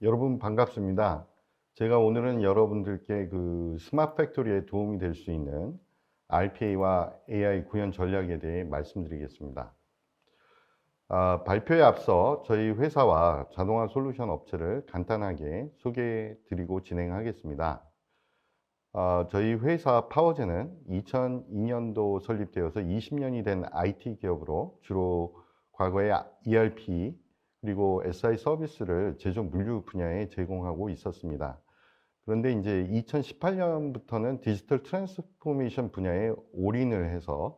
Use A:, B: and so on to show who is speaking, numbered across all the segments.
A: 여러분 반갑습니다. 제가 오늘은 여러분들께 그 스마트 팩토리에 도움이 될 수 있는 RPA와 AI 구현 전략에 대해 말씀드리겠습니다. 발표에 앞서 저희 회사와 자동화 솔루션 업체를 간단하게 소개해 드리고 진행하겠습니다. 저희 회사 파워제는 2002년도 설립되어서 20년이 된 IT 기업으로 주로 과거에 ERP 그리고 SI 서비스를 제조 물류 분야에 제공하고 있었습니다. 그런데 이제 2018년부터는 디지털 트랜스포메이션 분야에 올인을 해서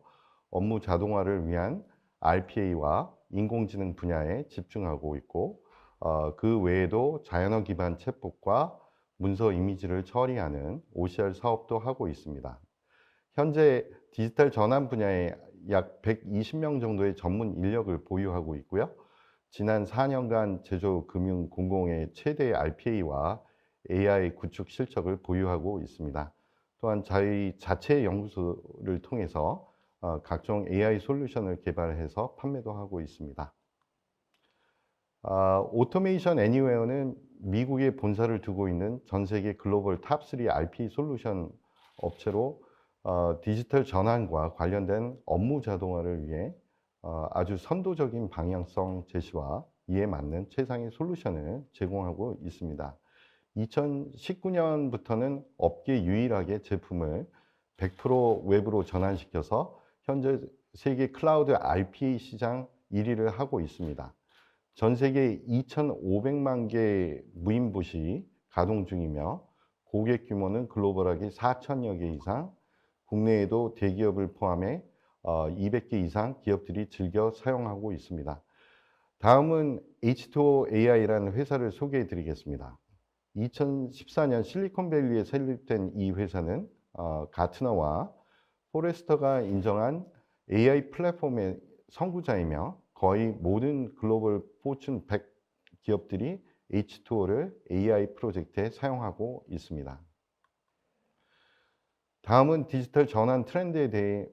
A: 업무 자동화를 위한 RPA와 인공지능 분야에 집중하고 있고, 그 외에도 자연어 기반 챗봇과 문서 이미지를 처리하는 OCR 사업도 하고 있습니다. 현재 디지털 전환 분야에 약 120명 정도의 전문 인력을 보유하고 있고요. 지난 4년간 제조 금융 공공의 최대 RPA와 AI 구축 실적을 보유하고 있습니다. 또한 저희 자체 연구소를 통해서 각종 AI 솔루션을 개발해서 판매도 하고 있습니다. 오토메이션 애니웨어는 미국에 본사를 두고 있는 전 세계 글로벌 탑3 RP 솔루션 업체로 디지털 전환과 관련된 업무 자동화를 위해 아주 선도적인 방향성 제시와 이에 맞는 최상의 솔루션을 제공하고 있습니다. 2019년부터는 업계 유일하게 제품을 100% 웹으로 전환시켜서 현재 세계 클라우드 RPA 시장 1위를 하고 있습니다. 전 세계 2,500만 개 무인봇이 가동 중이며 고객 규모는 글로벌하게 4천여 개 이상, 국내에도 대기업을 포함해 200개 이상 기업들이 즐겨 사용하고 있습니다. 다음은 H2O AI라는 회사를 소개해 드리겠습니다. 2014년 실리콘밸리에 설립된 이 회사는 가트너와 포레스터가 인정한 AI 플랫폼의 선구자이며 거의 모든 글로벌 포춘 100 기업들이 H2O를 AI 프로젝트에 사용하고 있습니다. 다음은 디지털 전환 트렌드에 대해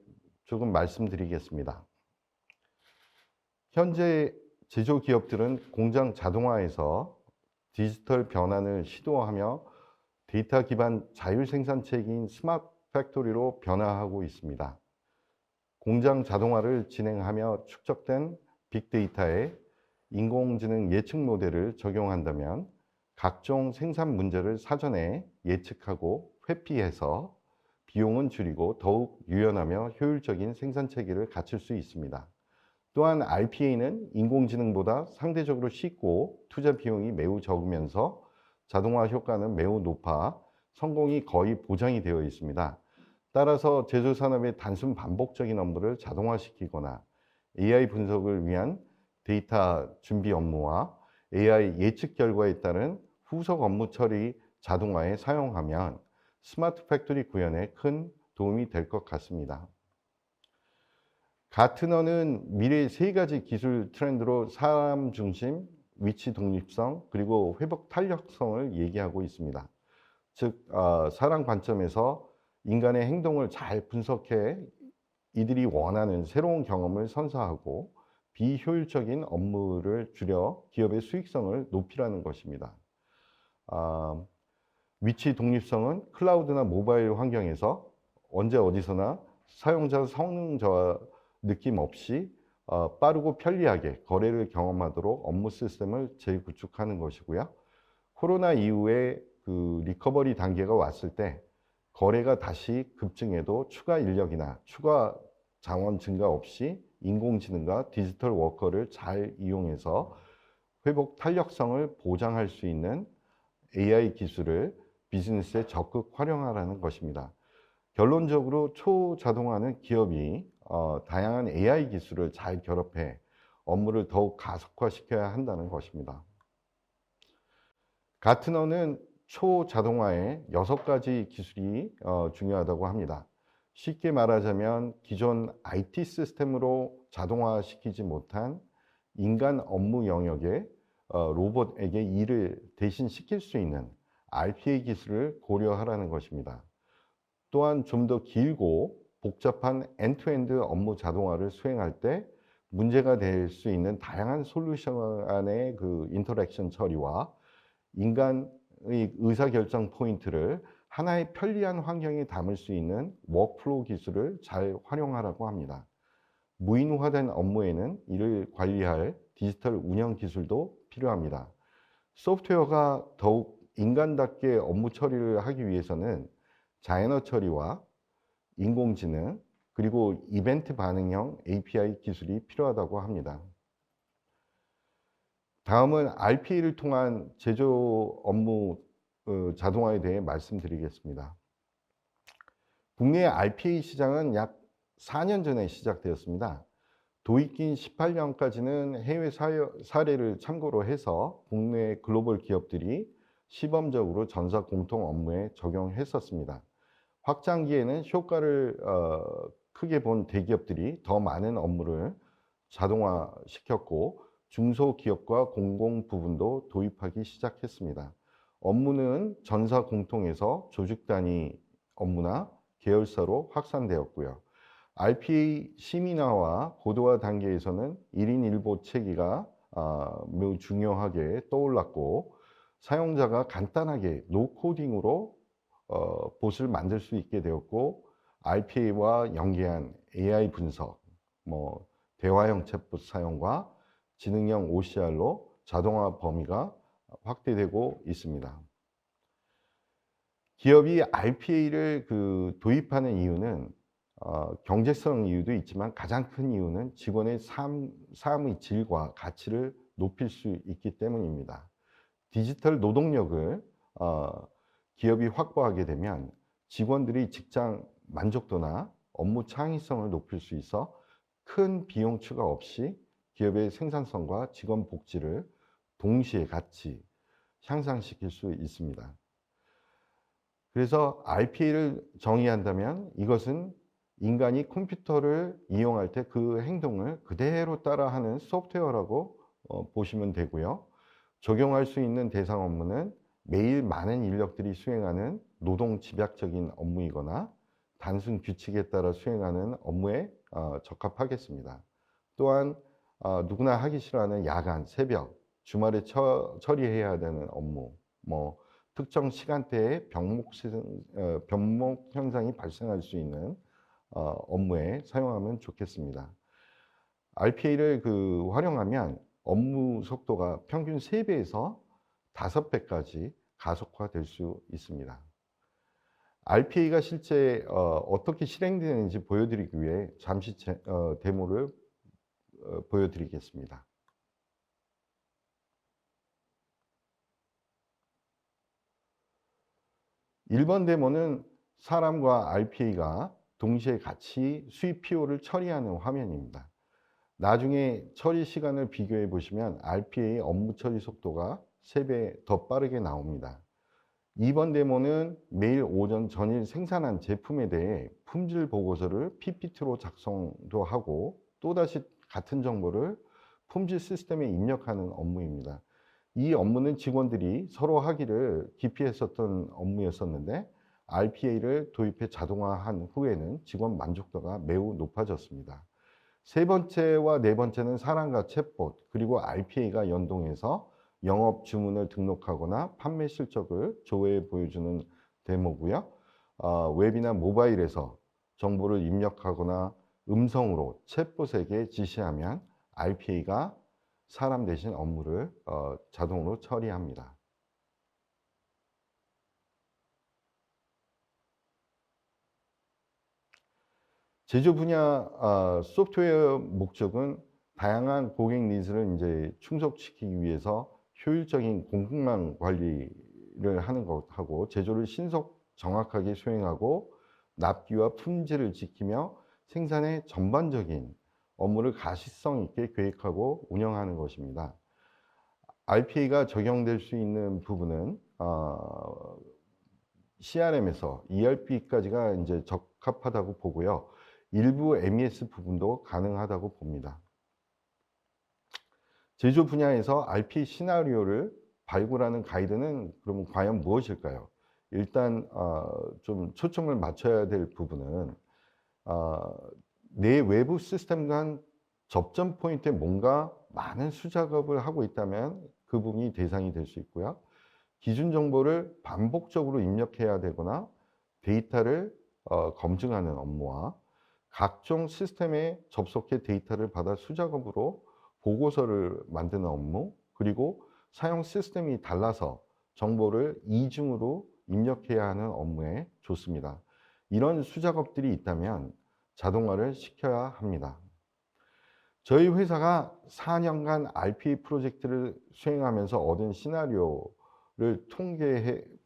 A: 조금 말씀드리겠습니다. 현재 제조 기업들은 공장 자동화에서 디지털 변환을 시도하며 데이터 기반 자율 생산체계인 스마트 팩토리로 변화하고 있습니다. 공장 자동화를 진행하며 축적된 빅데이터에 인공지능 예측 모델을 적용한다면 각종 생산 문제를 사전에 예측하고 회피해서 비용은 줄이고 더욱 유연하며 효율적인 생산 체계를 갖출 수 있습니다. 또한 RPA는 인공지능보다 상대적으로 쉽고 투자 비용이 매우 적으면서 자동화 효과는 매우 높아 성공이 거의 보장이 되어 있습니다. 따라서 제조 산업의 단순 반복적인 업무를 자동화시키거나 AI 분석을 위한 데이터 준비 업무와 AI 예측 결과에 따른 후속 업무 처리 자동화에 사용하면 스마트 팩토리 구현에 큰 도움이 될 것 같습니다. 가트너는 미래의 세 가지 기술 트렌드로 사람 중심, 위치 독립성, 그리고 회복 탄력성을 얘기하고 있습니다. 즉, 사람 관점에서 인간의 행동을 잘 분석해 이들이 원하는 새로운 경험을 선사하고 비효율적인 업무를 줄여 기업의 수익성을 높이라는 것입니다. 위치 독립성은 클라우드나 모바일 환경에서 언제 어디서나 사용자 성능 저하 느낌 없이 빠르고 편리하게 거래를 경험하도록 업무 시스템을 재구축하는 것이고요. 코로나 이후에 그 리커버리 단계가 왔을 때 거래가 다시 급증해도 추가 인력이나 추가 자원 증가 없이 인공지능과 디지털 워커를 잘 이용해서 회복 탄력성을 보장할 수 있는 AI 기술을 비즈니스에 적극 활용하라는 것입니다. 결론적으로 초자동화는 기업이 다양한 AI 기술을 잘 결합해 업무를 더욱 가속화시켜야 한다는 것입니다. 가트너는 초자동화에 6가지 기술이 중요하다고 합니다. 쉽게 말하자면 기존 IT 시스템으로 자동화시키지 못한 인간 업무 영역에 로봇에게 일을 대신 시킬 수 있는 RPA 기술을 고려하라는 것입니다. 또한 좀 더 길고 복잡한 엔드투엔드 업무 자동화를 수행할 때 문제가 될 수 있는 다양한 솔루션의 그 인터랙션 처리와 인간의 의사결정 포인트를 하나의 편리한 환경에 담을 수 있는 워크플로우 기술을 잘 활용하라고 합니다. 무인화된 업무에는 이를 관리할 디지털 운영 기술도 필요합니다. 소프트웨어가 더욱 인간답게 업무 처리를 하기 위해서는 자연어 처리와 인공지능, 그리고 이벤트 반응형 API 기술이 필요하다고 합니다. 다음은 RPA를 통한 제조 업무 자동화에 대해 말씀드리겠습니다. 국내 RPA 시장은 약 4년 전에 시작되었습니다. 도입기인 18년까지는 해외 사례를 참고로 해서 국내 글로벌 기업들이 시범적으로 전사 공통 업무에 적용했었습니다. 확장기에는 효과를 크게 본 대기업들이 더 많은 업무를 자동화시켰고 중소기업과 공공 부분도 도입하기 시작했습니다. 업무는 전사 공통에서 조직 단위 업무나 계열사로 확산되었고요. RPA 시민화와 고도화 단계에서는 1인 1보 체계가 매우 중요하게 떠올랐고, 사용자가 간단하게 노코딩으로 봇을 만들 수 있게 되었고, RPA와 연계한 AI 분석, 대화형 챗봇 사용과 지능형 OCR로 자동화 범위가 확대되고 있습니다. 기업이 RPA를 도입하는 이유는 경제성 이유도 있지만 가장 큰 이유는 직원의 삶의 질과 가치를 높일 수 있기 때문입니다. 디지털 노동력을 기업이 확보하게 되면 직원들이 직장 만족도나 업무 창의성을 높일 수 있어 큰 비용 추가 없이 기업의 생산성과 직원 복지를 동시에 같이 향상시킬 수 있습니다. 그래서 RPA를 정의한다면 이것은 인간이 컴퓨터를 이용할 때 그 행동을 그대로 따라하는 소프트웨어라고 보시면 되고요. 적용할 수 있는 대상 업무는 매일 많은 인력들이 수행하는 노동 집약적인 업무이거나 단순 규칙에 따라 수행하는 업무에 적합하겠습니다. 또한 누구나 하기 싫어하는 야간, 새벽, 주말에 처리해야 되는 업무, 특정 시간대에 변목 현상이 발생할 수 있는 업무에 사용하면 좋겠습니다. RPA를 활용하면 업무 속도가 평균 3배에서 5배까지 가속화될 수 있습니다. RPA가 실제 어떻게 실행되는지 보여드리기 위해 잠시 데모를 보여드리겠습니다. 1번 데모는 사람과 RPA가 동시에 같이 수입 PO를 처리하는 화면입니다. 나중에 처리 시간을 비교해 보시면 RPA의 업무 처리 속도가 3배 더 빠르게 나옵니다. 2번 데모는 매일 오전 전일 생산한 제품에 대해 품질 보고서를 PPT로 작성도 하고 또다시 같은 정보를 품질 시스템에 입력하는 업무입니다. 이 업무는 직원들이 서로 하기를 기피했었던 업무였었는데 RPA를 도입해 자동화한 후에는 직원 만족도가 매우 높아졌습니다. 세 번째와 네 번째는 사람과 챗봇 그리고 RPA가 연동해서 영업 주문을 등록하거나 판매 실적을 조회해 보여주는 데모고요. 웹이나 모바일에서 정보를 입력하거나 음성으로 챗봇에게 지시하면 RPA가 사람 대신 업무를 자동으로 처리합니다. 제조 분야 소프트웨어 목적은 다양한 고객 니즈를 이제 충족시키기 위해서 효율적인 공급망 관리를 하는 것하고 제조를 신속 정확하게 수행하고 납기와 품질을 지키며 생산의 전반적인 업무를 가시성 있게 계획하고 운영하는 것입니다. RPA가 적용될 수 있는 부분은 CRM에서 ERP까지가 이제 적합하다고 보고요. 일부 MES 부분도 가능하다고 봅니다. 제조 분야에서 RPA 시나리오를 발굴하는 가이드는 그러면 과연 무엇일까요? 일단 좀 초점을 맞춰야 될 부분은 내 외부 시스템 간 접점 포인트에 뭔가 많은 수작업을 하고 있다면 그 부분이 대상이 될 수 있고요. 기준 정보를 반복적으로 입력해야 되거나 데이터를 검증하는 업무와 각종 시스템에 접속해 데이터를 받아 수작업으로 보고서를 만드는 업무, 그리고 사용 시스템이 달라서 정보를 이중으로 입력해야 하는 업무에 좋습니다. 이런 수작업들이 있다면 자동화를 시켜야 합니다. 저희 회사가 4년간 RPA 프로젝트를 수행하면서 얻은 시나리오를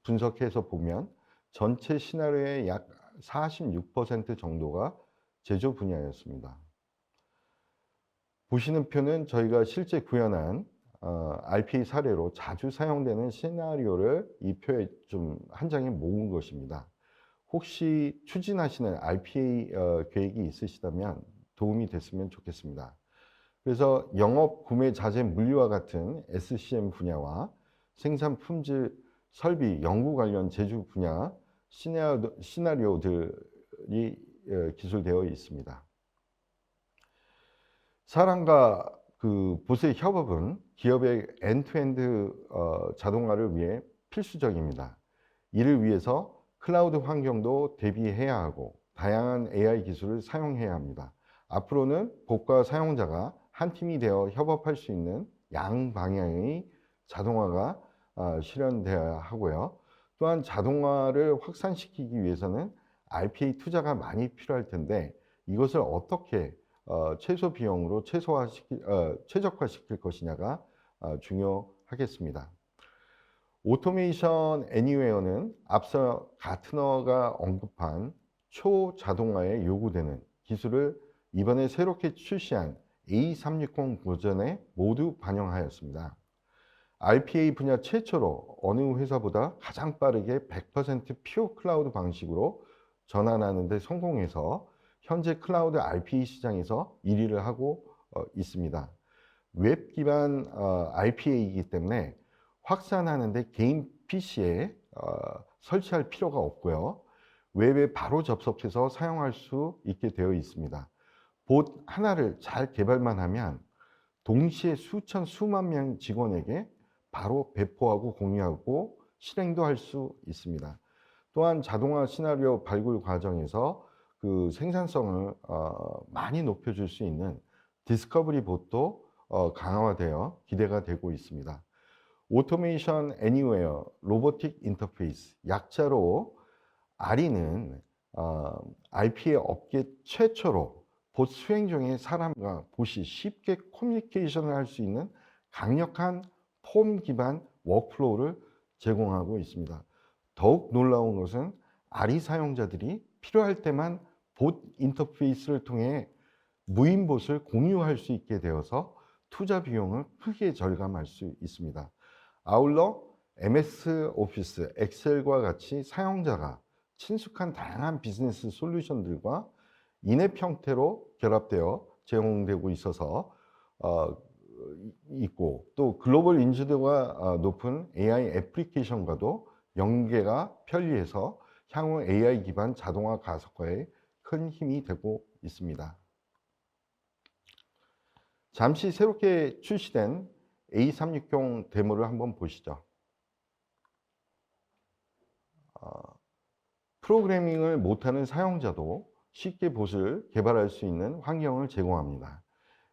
A: 분석해서 보면 전체 시나리오의 약 46% 정도가 제조 분야였습니다. 보시는 표는 저희가 실제 구현한 RPA 사례로 자주 사용되는 시나리오를 이 표에 좀 한 장에 모은 것입니다. 혹시 추진하시는 RPA 계획이 있으시다면 도움이 됐으면 좋겠습니다. 그래서 영업, 구매, 자재, 물류와 같은 SCM 분야와 생산, 품질, 설비, 연구 관련 제조 분야 시나리오들이 기술되어 있습니다. 사람과 그 봇의 협업은 기업의 엔드투엔드 자동화를 위해 필수적입니다. 이를 위해서 클라우드 환경도 대비해야 하고 다양한 AI 기술을 사용해야 합니다. 앞으로는 봇과 사용자가 한 팀이 되어 협업할 수 있는 양방향의 자동화가 실현되어야 하고요. 또한 자동화를 확산시키기 위해서는 RPA 투자가 많이 필요할 텐데 이것을 어떻게 최소 비용으로 최적화시킬 것이냐가 중요하겠습니다. 오토메이션 애니웨어는 앞서 가트너가 언급한 초자동화에 요구되는 기술을 이번에 새롭게 출시한 A360 버전에 모두 반영하였습니다. RPA 분야 최초로 어느 회사보다 가장 빠르게 100% 퓨어 클라우드 방식으로 전환하는 데 성공해서 현재 클라우드 RPA 시장에서 1위를 하고 있습니다. 웹 기반 RPA이기 때문에 확산하는데 개인 PC에 설치할 필요가 없고요. 웹에 바로 접속해서 사용할 수 있게 되어 있습니다. 봇 하나를 잘 개발만 하면 동시에 수천, 수만 명 직원에게 바로 배포하고 공유하고 실행도 할 수 있습니다. 또한 자동화 시나리오 발굴 과정에서 그 생산성을 많이 높여줄 수 있는 디스커버리 봇도 강화되어 기대가 되고 있습니다. 오토메이션 애니웨어 로보틱 인터페이스, 약자로 RE는 RPA 업계 최초로 봇 수행 중에 사람과 봇이 쉽게 커뮤니케이션을 할 수 있는 강력한 폼 기반 워크플로우를 제공하고 있습니다. 더욱 놀라운 것은 RE 사용자들이 필요할 때만 봇 인터페이스를 통해 무인 봇을 공유할 수 있게 되어서 투자 비용을 크게 절감할 수 있습니다. 아울러 MS 오피스, 엑셀과 같이 사용자가 친숙한 다양한 비즈니스 솔루션들과 인앱 형태로 결합되어 제공되고 있어서 있고 또 글로벌 인지도가 높은 AI 애플리케이션과도 연계가 편리해서 향후 AI 기반 자동화 가속화에 큰 힘이 되고 있습니다. 잠시 새롭게 출시된 A360 데모를 한번 보시죠. 프로그래밍을 못하는 사용자도 쉽게 봇을 개발할 수 있는 환경을 제공합니다.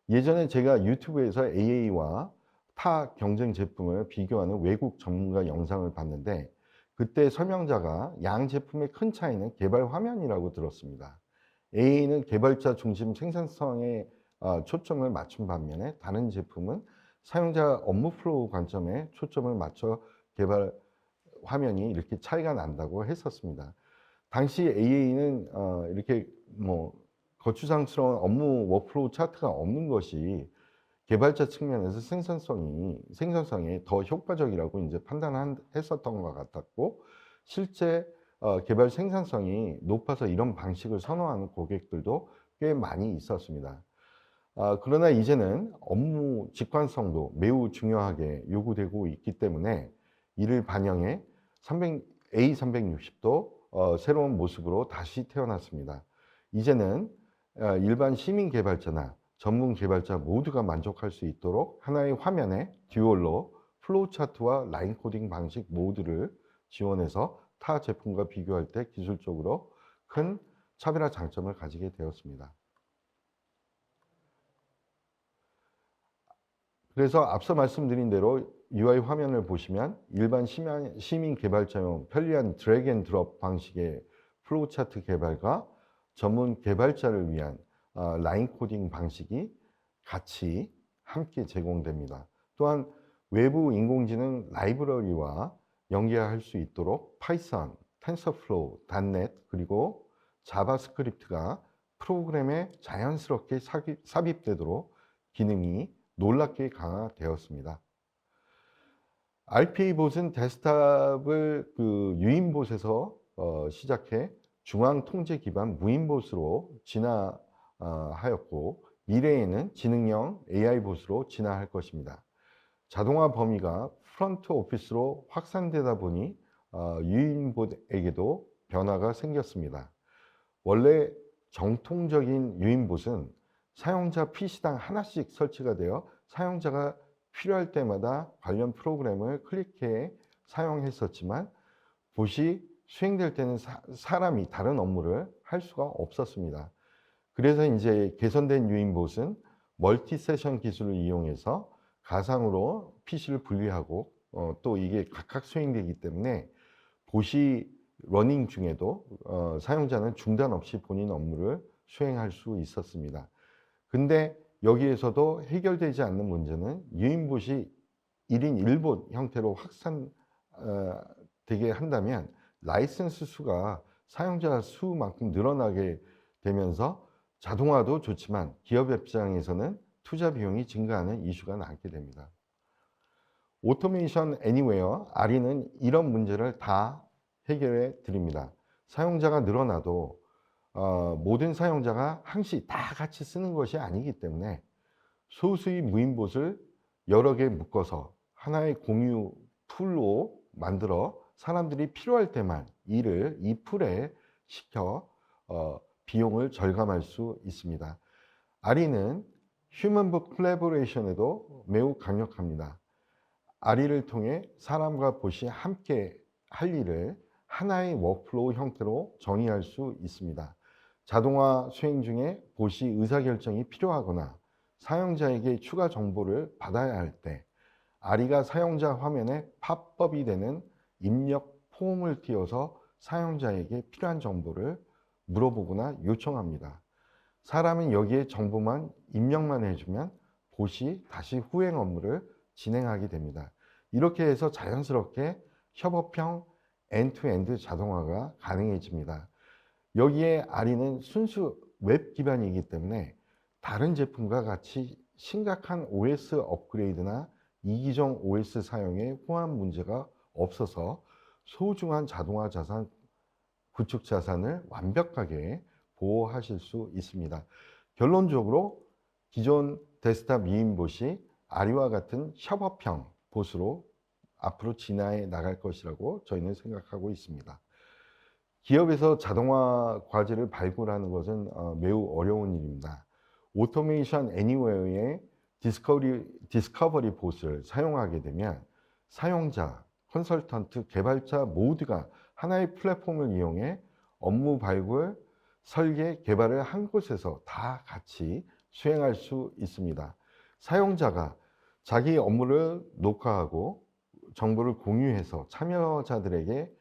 A: 예전에 제가 유튜브에서 AA와 타 경쟁 제품을 비교하는 외국 전문가 영상을 봤는데 그때 설명자가 양 제품의 큰 차이는 개발 화면이라고 들었습니다. AA는 개발자 중심 생산성에 초점을 맞춘 반면에 다른 제품은 사용자 업무 플로우 관점에 초점을 맞춰 개발 화면이 이렇게 차이가 난다고 했었습니다. 당시 AA는 이렇게 뭐 거추장스러운 업무 워크플로우 차트가 없는 것이 개발자 측면에서 생산성에 더 효과적이라고 이제 판단했었던 것 같았고 실제 개발 생산성이 높아서 이런 방식을 선호하는 고객들도 꽤 많이 있었습니다. 그러나 이제는 업무 직관성도 매우 중요하게 요구되고 있기 때문에 이를 반영해 A360도 새로운 모습으로 다시 태어났습니다. 이제는 일반 시민 개발자나 전문 개발자 모두가 만족할 수 있도록 하나의 화면에 듀얼로 플로우 차트와 라인 코딩 방식 모두를 지원해서 타 제품과 비교할 때 기술적으로 큰 차별화 장점을 가지게 되었습니다. 그래서 앞서 말씀드린 대로 UI 화면을 보시면 일반 시민 개발자용 편리한 드래그 앤 드롭 방식의 플로우 차트 개발과 전문 개발자를 위한 라인 코딩 방식이 같이 함께 제공됩니다. 또한 외부 인공지능 라이브러리와 연계할 수 있도록 파이썬, 텐서플로우, 닷넷 그리고 자바스크립트가 프로그램에 자연스럽게 삽입되도록 기능이 놀랍게 강화되었습니다. RPA 봇은 데스크탑을 유인봇에서 시작해 중앙 통제 기반 무인봇으로 진화하였고 미래에는 지능형 AI봇으로 진화할 것입니다. 자동화 범위가 프론트 오피스로 확산되다 보니 유인봇에게도 변화가 생겼습니다. 원래 정통적인 유인봇은 사용자 PC당 하나씩 설치가 되어 사용자가 필요할 때마다 관련 프로그램을 클릭해 사용했었지만 봇이 수행될 때는 사람이 다른 업무를 할 수가 없었습니다. 그래서 이제 개선된 유인봇은 멀티 세션 기술을 이용해서 가상으로 PC를 분리하고 또 이게 각각 수행되기 때문에 봇이 러닝 중에도 사용자는 중단 없이 본인 업무를 수행할 수 있었습니다. 근데 여기에서도 해결되지 않는 문제는 유인봇이 1인 1봇 형태로 확산되게 한다면 라이센스 수가 사용자 수만큼 늘어나게 되면서 자동화도 좋지만 기업 입장에서는 투자 비용이 증가하는 이슈가 남게 됩니다. 오토메이션 애니웨어 RE는 이런 문제를 다 해결해 드립니다. 사용자가 늘어나도 모든 사용자가 항시 다 같이 쓰는 것이 아니기 때문에 소수의 무인봇을 여러 개 묶어서 하나의 공유 풀로 만들어 사람들이 필요할 때만 일을 이 풀에 시켜 비용을 절감할 수 있습니다. RE는 휴먼봇 콜라보레이션에도 매우 강력합니다. RE를 통해 사람과 봇이 함께 할 일을 하나의 워크플로우 형태로 정의할 수 있습니다. 자동화 수행 중에 봇이 의사결정이 필요하거나 사용자에게 추가 정보를 받아야 할 때 RE가 사용자 화면에 팝업이 되는 입력 폼을 띄워서 사용자에게 필요한 정보를 물어보거나 요청합니다. 사람은 여기에 정보만 입력만 해주면 봇이 다시 후행 업무를 진행하게 됩니다. 이렇게 해서 자연스럽게 협업형 엔투엔드 자동화가 가능해집니다. 여기에 RE는 순수 웹 기반이기 때문에 다른 제품과 같이 심각한 OS 업그레이드나 이기종 OS 사용에 호환 문제가 없어서 소중한 자동화 자산, 구축 자산을 완벽하게 보호하실 수 있습니다. 결론적으로 기존 데스크탑 유인봇이 RE와 같은 협업형 봇으로 앞으로 진화해 나갈 것이라고 저희는 생각하고 있습니다. 기업에서 자동화 과제를 발굴하는 것은 매우 어려운 일입니다. 오토메이션 애니웨어의 디스커버리 봇을 사용하게 되면 사용자, 컨설턴트, 개발자 모두가 하나의 플랫폼을 이용해 업무 발굴, 설계, 개발을 한 곳에서 다 같이 수행할 수 있습니다. 사용자가 자기 업무를 녹화하고 정보를 공유해서 참여자들에게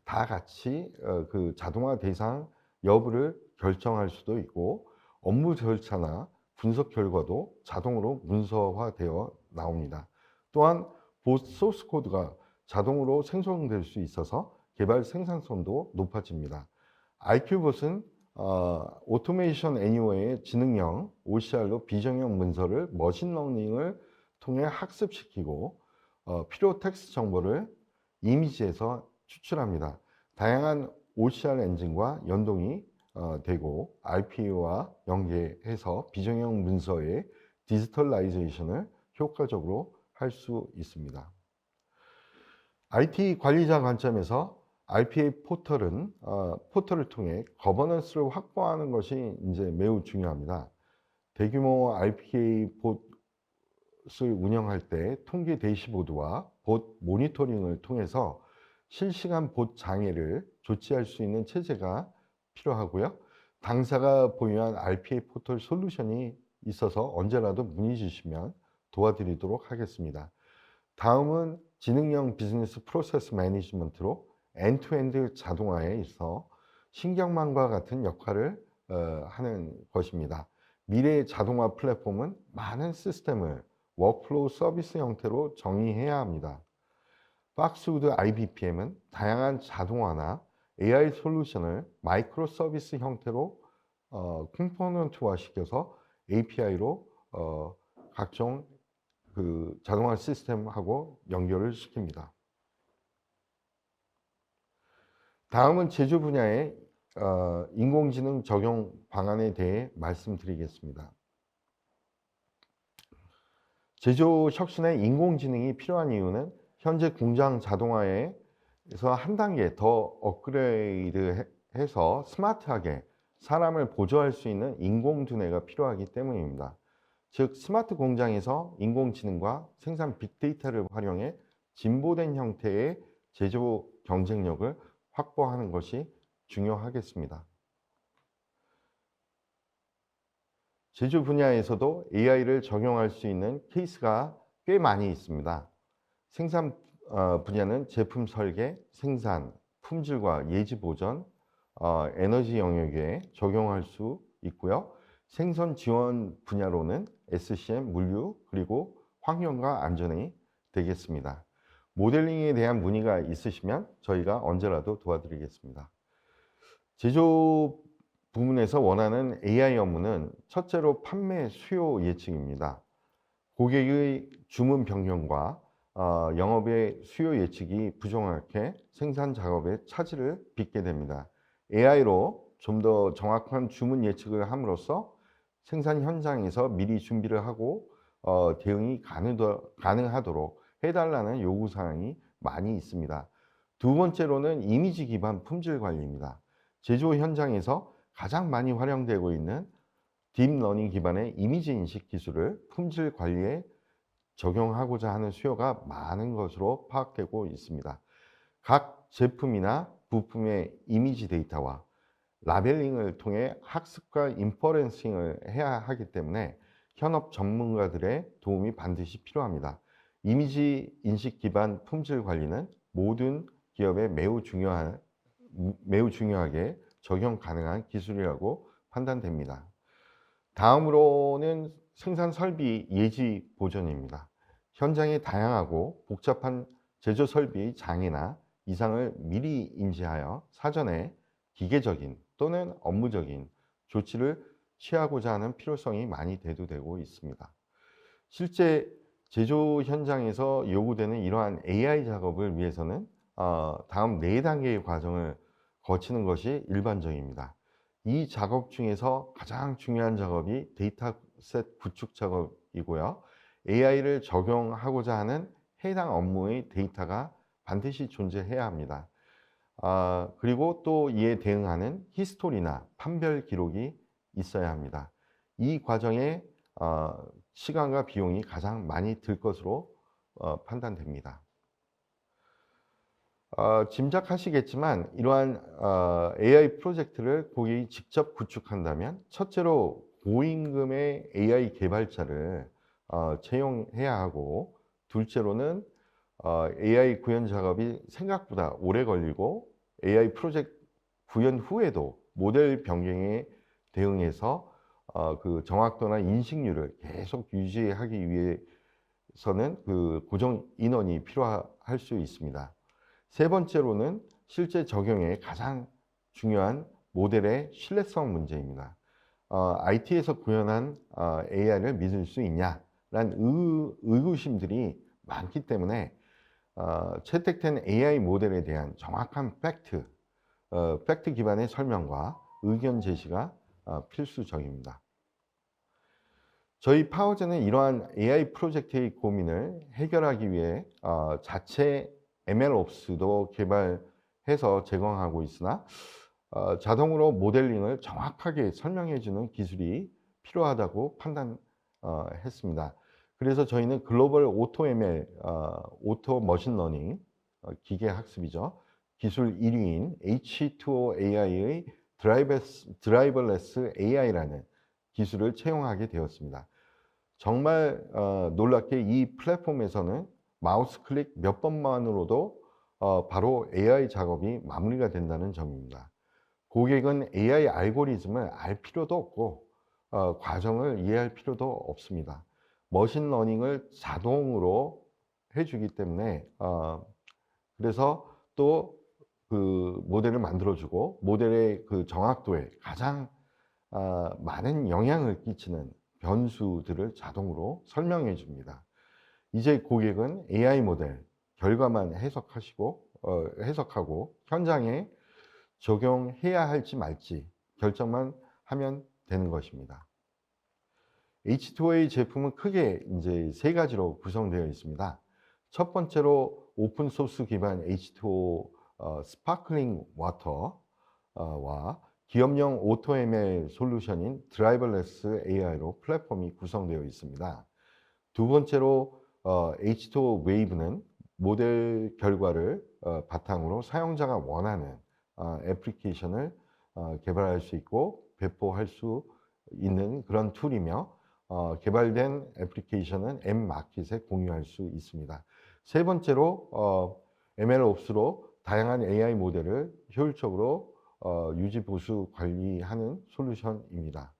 A: 다 같이 그 자동화 대상 여부를 결정할 수도 있고 업무 절차나 분석 결과도 자동으로 문서화되어 나옵니다. 또한 봇 소스 코드가 자동으로 생성될 수 있어서 개발 생산성도 높아집니다. IQ봇은 오토메이션 애니웨어의 지능형 OCR로 비정형 문서를 머신러닝을 통해 학습시키고 필요 텍스트 정보를 이미지에서 추출합니다. 다양한 OCR 엔진과 연동이 되고 RPA와 연계해서 비정형 문서의 디지털라이제이션을 효과적으로 할 수 있습니다. IT 관리자 관점에서 RPA 포털을 통해 거버넌스를 확보하는 것이 이제 매우 중요합니다. 대규모 RPA 봇을 운영할 때 통계 대시보드와 봇 모니터링을 통해서 실시간 봇 장애를 조치할 수 있는 체제가 필요하고요. 당사가 보유한 RPA 포털 솔루션이 있어서 언제라도 문의 주시면 도와드리도록 하겠습니다. 다음은 지능형 비즈니스 프로세스 매니지먼트로 엔드투엔드 자동화에 있어 신경망과 같은 역할을 하는 것입니다. 미래의 자동화 플랫폼은 많은 시스템을 워크플로우 서비스 형태로 정의해야 합니다. 박스우드 IBPM은 다양한 자동화나 AI 솔루션을 마이크로 서비스 형태로 컴포넌트화 시켜서 API로 각종 그 자동화 시스템하고 연결을 시킵니다. 다음은 제조 분야의 인공지능 적용 방안에 대해 말씀드리겠습니다. 제조 혁신에 인공지능이 필요한 이유는 현재 공장 자동화에서 한 단계 더 업그레이드해서 스마트하게 사람을 보조할 수 있는 인공두뇌가 필요하기 때문입니다. 즉 스마트 공장에서 인공지능과 생산 빅데이터를 활용해 진보된 형태의 제조 경쟁력을 확보하는 것이 중요하겠습니다. 제조 분야에서도 AI를 적용할 수 있는 케이스가 꽤 많이 있습니다. 생산 분야는 제품 설계, 생산, 품질과 예지 보전, 에너지 영역에 적용할 수 있고요. 생선 지원 분야로는 SCM, 물류, 그리고 환경과 안전이 되겠습니다. 모델링에 대한 문의가 있으시면 저희가 언제라도 도와드리겠습니다. 제조 부문에서 원하는 AI 업무는 첫째로 판매 수요 예측입니다. 고객의 주문 변경과 영업의 수요 예측이 부정확해 생산 작업에 차질을 빚게 됩니다. AI로 좀 더 정확한 주문 예측을 함으로써 생산 현장에서 미리 준비를 하고 대응이 가능하도록 해달라는 요구사항이 많이 있습니다. 두 번째로는 이미지 기반 품질 관리입니다. 제조 현장에서 가장 많이 활용되고 있는 딥러닝 기반의 이미지 인식 기술을 품질 관리에 적용하고자 하는 수요가 많은 것으로 파악되고 있습니다. 각 제품이나 부품의 이미지 데이터와 라벨링을 통해 학습과 인퍼런싱을 해야 하기 때문에 현업 전문가들의 도움이 반드시 필요합니다. 이미지 인식 기반 품질 관리는 모든 기업에 매우 중요하게 적용 가능한 기술이라고 판단됩니다. 다음으로는 생산 설비 예지 보전입니다. 현장의 다양하고 복잡한 제조 설비 장애나 이상을 미리 인지하여 사전에 기계적인 또는 업무적인 조치를 취하고자 하는 필요성이 많이 대두되고 있습니다. 실제 제조 현장에서 요구되는 이러한 AI 작업을 위해서는 다음 4단계의 과정을 거치는 것이 일반적입니다. 이 작업 중에서 가장 중요한 작업이 데이터셋 구축 작업이고요. AI를 적용하고자 하는 해당 업무의 데이터가 반드시 존재해야 합니다. 그리고 또 이에 대응하는 히스토리나 판별 기록이 있어야 합니다. 이 과정에 시간과 비용이 가장 많이 들 것으로 판단됩니다. 짐작하시겠지만 이러한 AI 프로젝트를 고객이 직접 구축한다면 첫째로 고임금의 AI 개발자를 채용해야 하고 둘째로는 AI 구현 작업이 생각보다 오래 걸리고 AI 프로젝트 구현 후에도 모델 변경에 대응해서 그 정확도나 인식률을 계속 유지하기 위해서는 그 고정 인원이 필요할 수 있습니다. 세 번째로는 실제 적용에 가장 중요한 모델의 신뢰성 문제입니다. IT에서 구현한 AI를 믿을 수 있냐라는 의구심들이 많기 때문에 채택된 AI 모델에 대한 정확한 팩트 기반의 설명과 의견 제시가 필수적입니다. 저희 파워제는 이러한 AI 프로젝트의 고민을 해결하기 위해 자체 MLOps도 개발해서 제공하고 있으나 자동으로 모델링을 정확하게 설명해 주는 기술이 필요하다고 판단했습니다. 그래서 저희는 글로벌 오토 ML, 오토 머신러닝, 기계 학습이죠. 기술 1위인 H2O AI의 드라이버레스 AI라는 기술을 채용하게 되었습니다. 정말 놀랍게 이 플랫폼에서는 마우스 클릭 몇 번만으로도 바로 AI 작업이 마무리가 된다는 점입니다. 고객은 AI 알고리즘을 알 필요도 없고 과정을 이해할 필요도 없습니다. 머신러닝을 자동으로 해주기 때문에 그래서 또 그 모델을 만들어주고 모델의 그 정확도에 가장 많은 영향을 끼치는 변수들을 자동으로 설명해 줍니다. 이제 고객은 AI 모델 결과만 해석하고 현장에 적용해야 할지 말지 결정만 하면 되는 것입니다. H2O 제품은 크게 이제 세 가지로 구성되어 있습니다. 첫 번째로 오픈 소스 기반 H2O 스파클링 와터와 기업용 오토 ML 솔루션인 드라이버레스 AI로 플랫폼이 구성되어 있습니다. 두 번째로 H2O 웨이브는 모델 결과를 바탕으로 사용자가 원하는 애플리케이션을 개발할 수 있고 배포할 수 있는 그런 툴이며 개발된 애플리케이션은 M마켓에 공유할 수 있습니다. 세 번째로 MLOps로 다양한 AI 모델을 효율적으로 유지 보수 관리하는 솔루션입니다.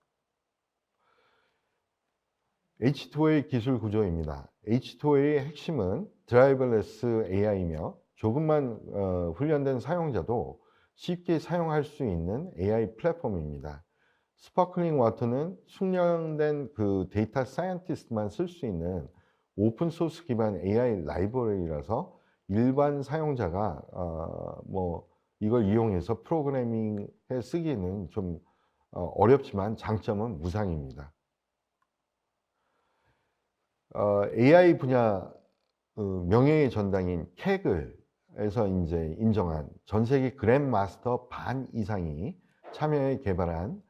A: H2O의 기술 구조입니다. H2O의 핵심은 드라이버레스 AI이며 조금만 훈련된 사용자도 쉽게 사용할 수 있는 AI 플랫폼입니다. 스파클링 와터는 숙련된 그 데이터 사이언티스트만 쓸 수 있는 오픈 소스 기반 AI 라이브러리라서 일반 사용자가 이걸 이용해서 프로그래밍에 쓰기는 좀 어렵지만 장점은 무상입니다. AI 분야 명예의 전당인 캐글에서 이제 인정한 전 세계 그랜마스터 반 이상이 참여해 개발한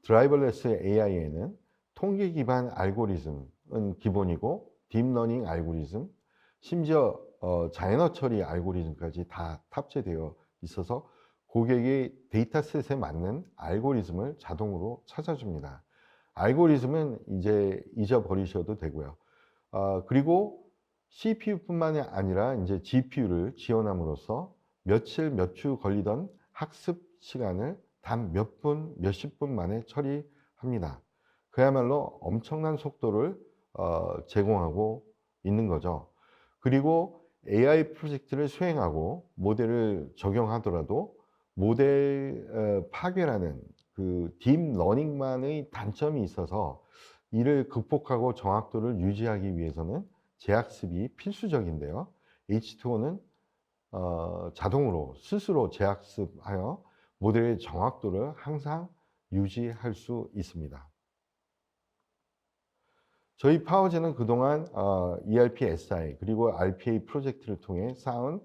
A: 드라이버레스 AI에는 통계 기반 알고리즘은 기본이고 딥러닝 알고리즘, 심지어 자연어 처리 알고리즘까지 다 탑재되어 있어서 고객의 데이터셋에 맞는 알고리즘을 자동으로 찾아줍니다. 알고리즘은 이제 잊어버리셔도 되고요. 그리고 CPU뿐만이 아니라 이제 GPU를 지원함으로써 며칠, 몇 주 걸리던 학습 시간을 단 몇 분, 몇십 분 만에 처리합니다. 그야말로 엄청난 속도를 제공하고 있는 거죠. 그리고 AI 프로젝트를 수행하고 모델을 적용하더라도 모델 파괴라는 그 딥러닝만의 단점이 있어서 이를 극복하고 정확도를 유지하기 위해서는 재학습이 필수적인데요. H2O는 자동으로 스스로 재학습하여 모델의 정확도를 항상 유지할 수 있습니다. 저희 파워제는 그동안 ERP SI 그리고 RPA 프로젝트를 통해 쌓은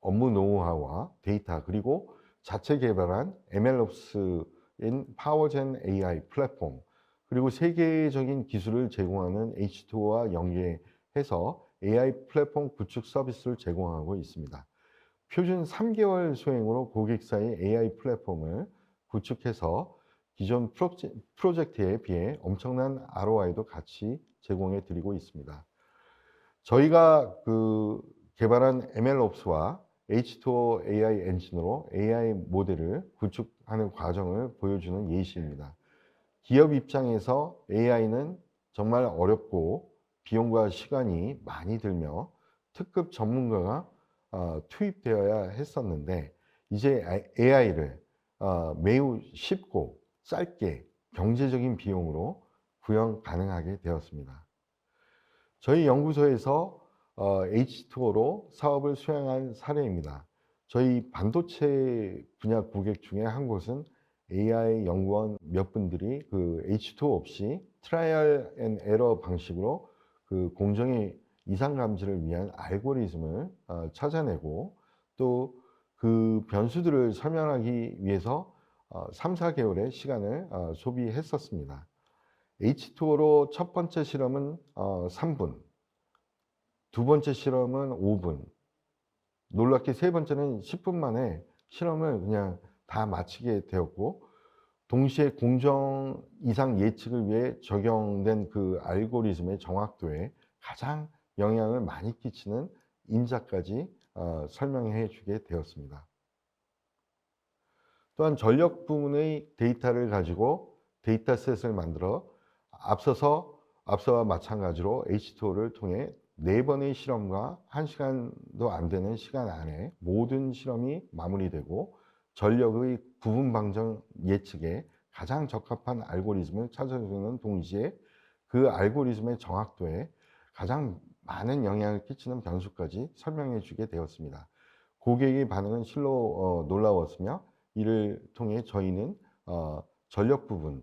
A: 업무 노하우와 데이터 그리고 자체 개발한 MLOps인 파워젠 AI 플랫폼 그리고 세계적인 기술을 제공하는 H2O와 연계해서 AI 플랫폼 구축 서비스를 제공하고 있습니다. 표준 3개월 소행으로 고객사의 AI 플랫폼을 구축해서 기존 프로젝트에 비해 엄청난 ROI도 같이 제공해 드리고 있습니다. 저희가 그 개발한 MLOps와 H2O AI 엔진으로 AI 모델을 구축하는 과정을 보여주는 예시입니다. 기업 입장에서 AI는 정말 어렵고 비용과 시간이 많이 들며 특급 전문가가 투입되어야 했었는데 이제 AI를 매우 쉽고 짧게 경제적인 비용으로 구형 가능하게 되었습니다. 저희 연구소에서 H2O로 사업을 수행한 사례입니다. 저희 반도체 분야 고객 중에 한 곳은 AI 연구원 몇 분들이 그 H2O 없이 트라이얼 앤 에러 방식으로 그 공정의 이상 감지를 위한 알고리즘을 찾아내고 또 그 변수들을 설명하기 위해서 3, 4개월의 시간을 소비했었습니다. H2O로 첫 번째 실험은 3분, 두 번째 실험은 5분, 놀랍게 세 번째는 10분 만에 실험을 그냥 다 마치게 되었고, 동시에 공정 이상 예측을 위해 적용된 그 알고리즘의 정확도에 가장 영향을 많이 끼치는 인자까지 설명해 주게 되었습니다. 또한 전력 부문의 데이터를 가지고 데이터셋을 만들어 앞서와 마찬가지로 H2O를 통해 4번의 실험과 1시간도 안 되는 시간 안에 모든 실험이 마무리되고 전력의 부분 방정 예측에 가장 적합한 알고리즘을 찾아주는 동시에 그 알고리즘의 정확도에 가장 많은 영향을 끼치는 변수까지 설명해 주게 되었습니다. 고객의 반응은 실로 놀라웠으며, 이를 통해 저희는 전력 부분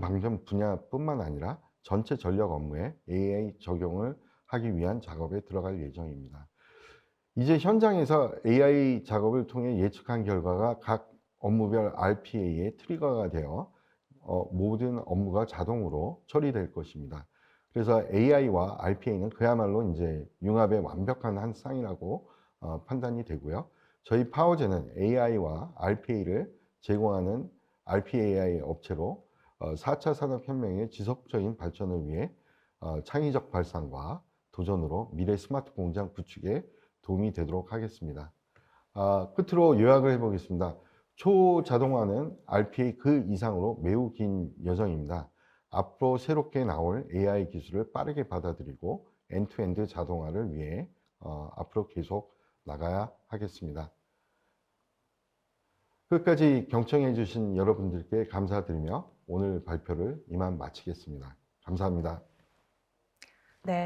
A: 방정 분야뿐만 아니라 전체 전력 업무에 AI 적용을 하기 위한 작업에 들어갈 예정입니다. 이제 현장에서 AI 작업을 통해 예측한 결과가 각 업무별 RPA의 트리거가 되어 모든 업무가 자동으로 처리될 것입니다. 그래서 AI와 RPA는 그야말로 이제 융합의 완벽한 한 쌍이라고 판단이 되고요. 저희 파워제는 AI와 RPA를 제공하는 RPAI 업체로 4차 산업혁명의 지속적인 발전을 위해 창의적 발상과 도전으로 미래 스마트 공장 구축에 도움이 되도록 하겠습니다. 끝으로 요약을 해보겠습니다. 초자동화는 RPA 그 이상으로 매우 긴 여정입니다. 앞으로 새롭게 나올 AI 기술을 빠르게 받아들이고 엔투엔드 자동화를 위해 앞으로 계속 나가야 하겠습니다. 끝까지 경청해 주신 여러분들께 감사드리며 오늘 발표를 이만 마치겠습니다. 감사합니다.
B: 네.